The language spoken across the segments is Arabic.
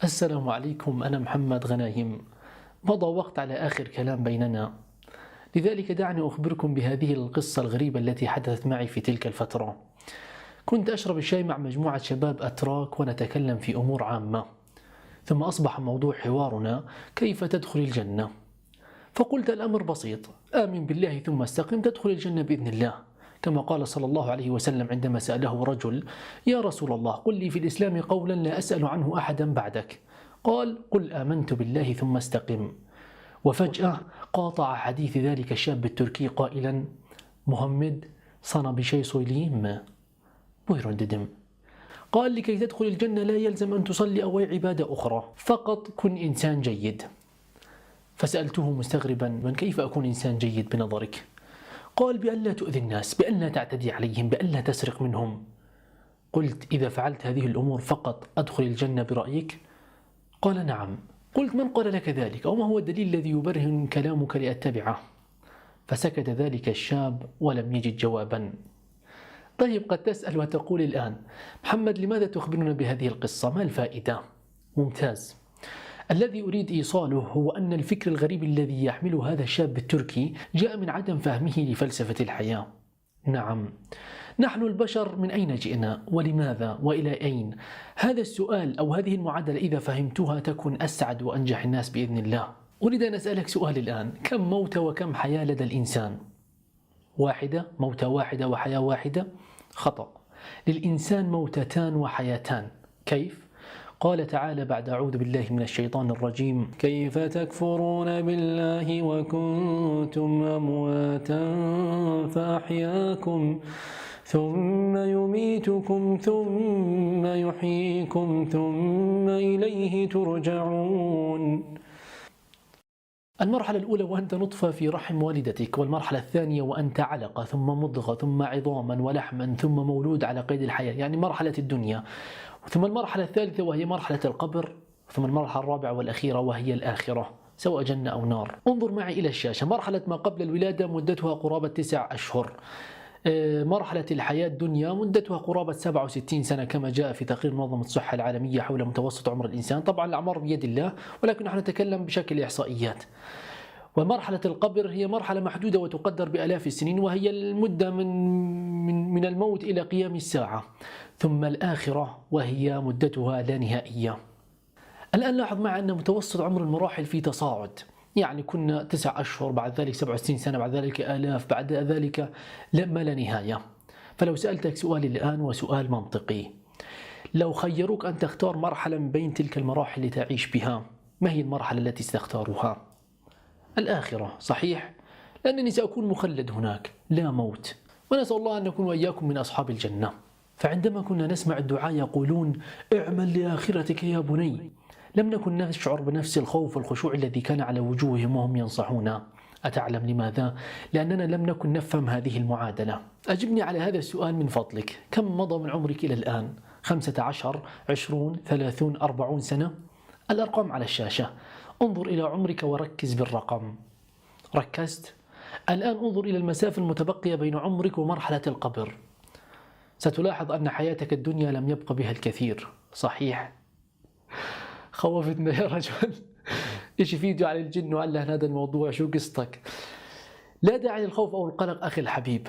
السلام عليكم، أنا محمد غنايم. مضى وقت على آخر كلام بيننا، لذلك دعني أخبركم بهذه القصة الغريبة التي حدثت معي في تلك الفترة. كنت أشرب الشاي مع مجموعة شباب أتراك ونتكلم في أمور عامة، ثم أصبح موضوع حوارنا كيف تدخل الجنة. فقلت الأمر بسيط، آمن بالله ثم استقم تدخل الجنة بإذن الله، كما قال صلى الله عليه وسلم عندما سأله رجل: يا رسول الله قل لي في الإسلام قولا لا أسأل عنه أحدا بعدك. قال: قل آمنت بالله ثم استقم. وفجأة قاطع حديث ذلك الشاب التركي قائلا: محمد صنع بشيء سويليم بويرون ددم. قال: لكي تدخل الجنة لا يلزم أن تصلي أو أي عبادة أخرى، فقط كن إنسان جيد. فسألته مستغربا: من كيف أكون إنسان جيد بنظرك؟ قال: بأن لا تؤذي الناس، بأن لا تعتدي عليهم، بأن لا تسرق منهم. قلت: إذا فعلت هذه الأمور فقط أدخل الجنة برأيك؟ قال: نعم. قلت: من قال لك ذلك؟ أو ما هو الدليل الذي يبرهن كلامك لأتبعه؟ فسكت ذلك الشاب ولم يجد جوابا. طيب، قد تسأل وتقول الآن: محمد لماذا تخبرنا بهذه القصة؟ ما الفائدة؟ ممتاز. الذي أريد إيصاله هو أن الفكر الغريب الذي يحمله هذا الشاب التركي جاء من عدم فهمه لفلسفة الحياة. نعم، نحن البشر من أين جئنا؟ ولماذا؟ وإلى أين؟ هذا السؤال أو هذه المعادلة إذا فهمتها تكن أسعد وأنجح الناس بإذن الله. أريد أن أسألك سؤال الآن: كم موت وكم حياة لدى الإنسان؟ واحدة، موتة واحدة وحياة واحدة؟ خطأ، للإنسان موتتان وحياتان. كيف؟ قال تعالى بعد: أعوذ بالله من الشيطان الرجيم: كيف تكفرون بالله وكنتم أمواتا فأحياكم ثم يميتكم ثم يحييكم ثم إليه ترجعون. المرحلة الأولى وأنت نطفة في رحم والدتك، والمرحلة الثانية وأنت علقة ثم مضغة ثم عظاما ولحما ثم مولود على قيد الحياة، يعني مرحلة الدنيا. ثم المرحلة الثالثة وهي مرحلة القبر، ثم المرحلة الرابعة والأخيرة وهي الآخرة، سواء جنة أو نار. انظر معي إلى الشاشة. مرحلة ما قبل الولادة مدتها قرابة 9 أشهر. مرحلة الحياة الدنيا مدتها قرابة 67 سنة كما جاء في تقرير منظمة الصحة العالمية حول متوسط عمر الإنسان. طبعا الأعمار بيد الله، ولكن نحن نتكلم بشكل إحصائيات. ومرحلة القبر هي مرحلة محدودة وتقدر بآلاف السنين، وهي المدة من الموت إلى قيام الساعة. ثم الآخرة وهي مدتها لا نهائية. الآن لاحظ معي أن متوسط عمر المراحل في تصاعد، يعني كنا 9 أشهر، بعد ذلك 67 سنة، بعد ذلك آلاف، بعد ذلك ما لا نهاية. فلو سألتك سؤال الآن وسؤال منطقي: لو خيروك أن تختار مرحلة من بين تلك المراحل لتعيش بها، ما هي المرحلة التي ستختارها؟ الآخرة، صحيح؟ لأنني سأكون مخلد هناك، لا موت، ونسأل الله أن نكون وإياكم من أصحاب الجنة. فعندما كنا نسمع الدعاء يقولون: اعمل لآخرتك يا بني، لم نكن نشعر بنفس الخوف والخشوع الذي كان على وجوههم وهم ينصحونا. أتعلم لماذا؟ لأننا لم نكن نفهم هذه المعادلة. أجبني على هذا السؤال من فضلك: كم مضى من عمرك إلى الآن؟ 15، 20، 30، 40 سنة؟ الأرقام على الشاشة. انظر إلى عمرك وركز بالرقم. ركزت؟ الآن انظر إلى المسافة المتبقية بين عمرك ومرحلة القبر. ستلاحظ أن حياتك الدنيا لم يبق بها الكثير، صحيح؟ خوفتنا يا رجل. إيش فيديو على الجن وقال له هذا الموضوع، شو قصتك؟ لا داعي للخوف أو القلق أخي الحبيب.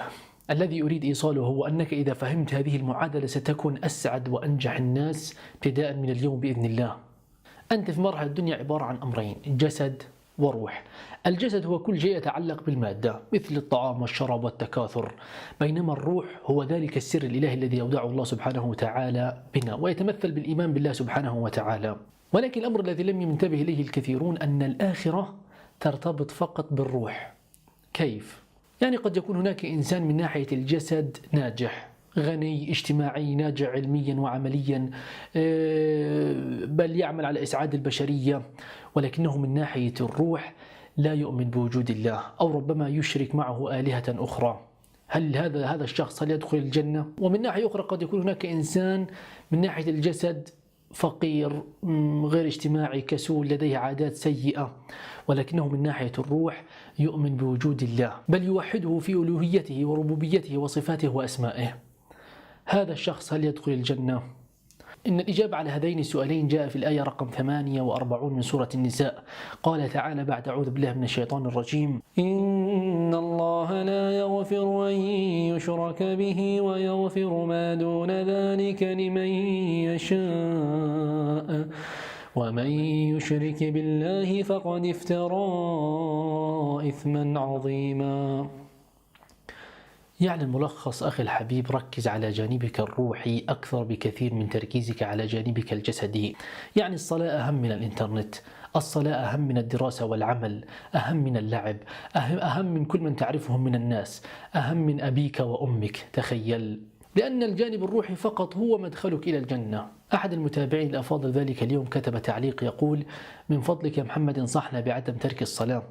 الذي أريد إيصاله هو أنك إذا فهمت هذه المعادلة ستكون أسعد وأنجح الناس ابتداء من اليوم بإذن الله. أنت في مرحلة الدنيا عبارة عن أمرين: جسد وروح. الجسد هو كل شيء يتعلق بالمادة مثل الطعام والشراب والتكاثر، بينما الروح هو ذلك السر الإلهي الذي أودعه الله سبحانه وتعالى بنا، ويتمثل بالإيمان بالله سبحانه وتعالى. ولكن الأمر الذي لم ينتبه إليه الكثيرون أن الآخرة ترتبط فقط بالروح. كيف؟ يعني قد يكون هناك إنسان من ناحية الجسد ناجح، غني، اجتماعي، ناجح علميا وعمليا، بل يعمل على إسعاد البشرية، ولكنه من ناحية الروح لا يؤمن بوجود الله، أو ربما يشرك معه آلهة أخرى. هل هذا الشخص يدخل الجنة؟ ومن ناحية أخرى قد يكون هناك إنسان من ناحية الجسد فقير، غير اجتماعي، كسول، لديه عادات سيئة، ولكنه من ناحية الروح يؤمن بوجود الله، بل يوحده في ألوهيته وربوبيته وصفاته وأسمائه. هذا الشخص هل يدخل الجنة؟ إن الإجابة على هذين السؤالين جاء في الآية رقم 48 من سورة النساء. قال تعالى بعد أعوذ بالله من الشيطان الرجيم: إن الله لا يغفر أن يشرك به ويغفر ما دون ذلك لمن يشاء ومن يشرك بالله فقد افترى إثما عظيما. يعني الملخص أخي الحبيب، ركز على جانبك الروحي أكثر بكثير من تركيزك على جانبك الجسدي. يعني الصلاة أهم من الإنترنت، الصلاة أهم من الدراسة والعمل، أهم من اللعب، أهم من كل من تعرفهم من الناس، أهم من أبيك وأمك. تخيل، لأن الجانب الروحي فقط هو مدخلك إلى الجنة. أحد المتابعين الأفاضل ذلك اليوم كتب تعليق يقول: من فضلك يا محمد انصحنا بعدم ترك الصلاة،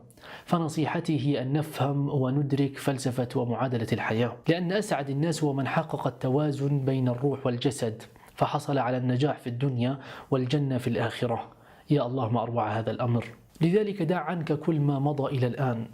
فنصيحتي هي أن نفهم وندرك فلسفة ومعادلة الحياة، لأن أسعد الناس هو من حقق التوازن بين الروح والجسد، فحصل على النجاح في الدنيا والجنة في الآخرة. يا الله ما أروع هذا الأمر. لذلك دع عنك كل ما مضى إلى الآن،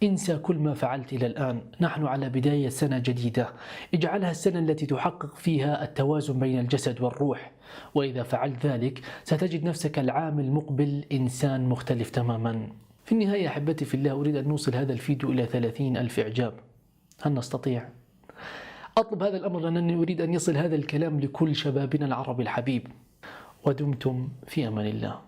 انسى كل ما فعلت إلى الآن. نحن على بداية سنة جديدة، اجعلها السنة التي تحقق فيها التوازن بين الجسد والروح، وإذا فعلت ذلك ستجد نفسك العام المقبل إنسان مختلف تماما. في النهاية أحبتي في الله، أريد أن نوصل هذا الفيديو إلى 30,000 إعجاب. هل نستطيع؟ أطلب هذا الأمر لأنني أريد أن يصل هذا الكلام لكل شبابنا العربي الحبيب. ودمتم في أمان الله.